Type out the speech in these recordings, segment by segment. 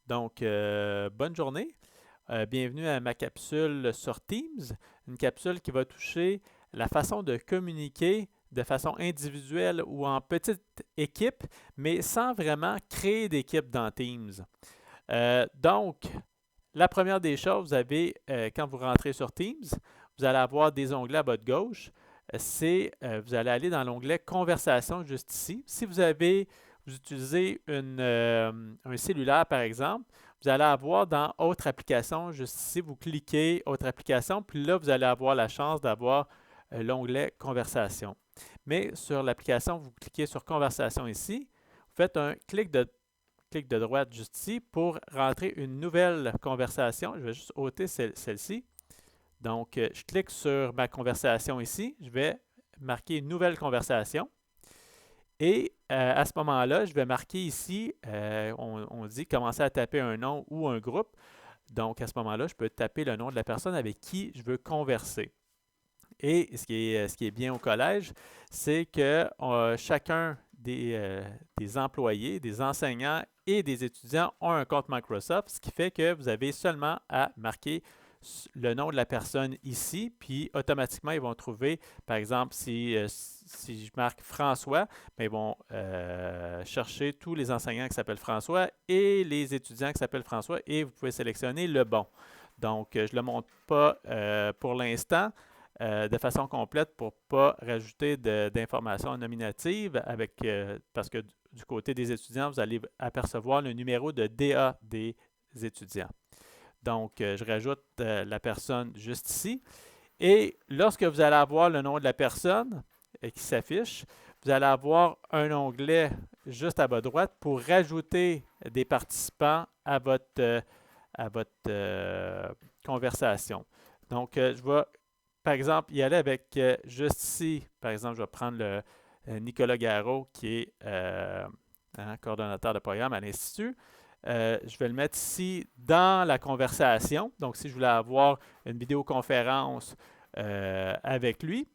Donc, bonne journée. Bienvenue à ma capsule sur Teams, une capsule qui va toucher la façon de communiquer de façon individuelle ou en petite équipe, mais sans vraiment créer d'équipe dans Teams. Donc, la première des choses, vous avez, quand vous rentrez sur Teams, vous allez avoir des onglets à votre gauche. Vous allez aller dans l'onglet Conversation juste ici. Si vous utilisez un cellulaire, par exemple, vous allez avoir dans Autre application, juste ici, vous cliquez Autre application, puis là, vous allez avoir la chance d'avoir l'onglet Conversation. Mais sur l'application, vous cliquez sur Conversation ici, vous faites un clic de droite juste ici pour rentrer une nouvelle conversation. Je vais juste ôter celle-ci. Donc, je clique sur ma conversation ici. Je vais marquer une nouvelle conversation. Et à ce moment-là, je vais marquer ici, on dit commencer à taper un nom ou un groupe. Donc, à ce moment-là, je peux taper le nom de la personne avec qui je veux converser. Et ce qui est bien au collège, c'est que chacun des employés, des enseignants et des étudiants ont un compte Microsoft, ce qui fait que vous avez seulement à marquer le nom de la personne ici, puis automatiquement, ils vont trouver, par exemple, si je marque François, bien, ils vont chercher tous les enseignants qui s'appellent François et les étudiants qui s'appellent François, et vous pouvez sélectionner le bon. Donc, je ne le montre pas pour l'instant de façon complète pour ne pas rajouter d'informations nominatives parce que du côté des étudiants, vous allez apercevoir le numéro de DA des étudiants. Donc, je rajoute la personne juste ici. Et lorsque vous allez avoir le nom de la personne qui s'affiche, vous allez avoir un onglet juste à votre droite pour rajouter des participants à votre conversation. Donc, je vais par exemple, y aller avec juste ici, par exemple, je vais prendre Nicolas Garot, qui est coordonnateur de programme à l'Institut. Je vais le mettre ici dans la conversation. Donc, si je voulais avoir une vidéoconférence avec lui,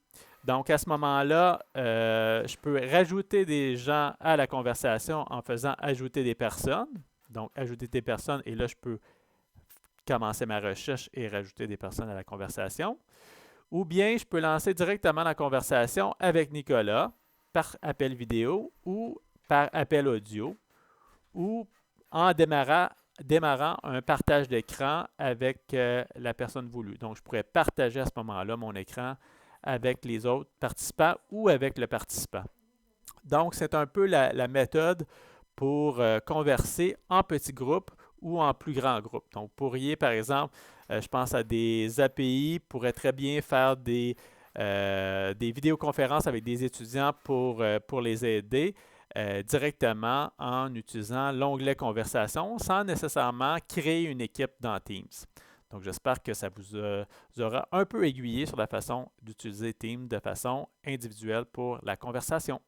donc à ce moment-là, je peux rajouter des gens à la conversation en faisant ajouter des personnes. Donc, ajouter des personnes, et là, je peux commencer ma recherche et rajouter des personnes à la conversation. Ou bien je peux lancer directement la conversation avec Nicolas par appel vidéo ou par appel audio ou en démarrant un partage d'écran avec la personne voulue. Donc, je pourrais partager à ce moment-là mon écran avec les autres participants ou avec le participant. Donc, c'est un peu la méthode pour converser en petits groupes ou en plus grands groupes. Donc, vous pourriez, par exemple, je pense à des API, pourraient très bien faire des vidéoconférences avec des étudiants pour les aider directement en utilisant l'onglet Conversation sans nécessairement créer une équipe dans Teams. Donc, j'espère que ça vous aura un peu aiguillé sur la façon d'utiliser Teams de façon individuelle pour la conversation.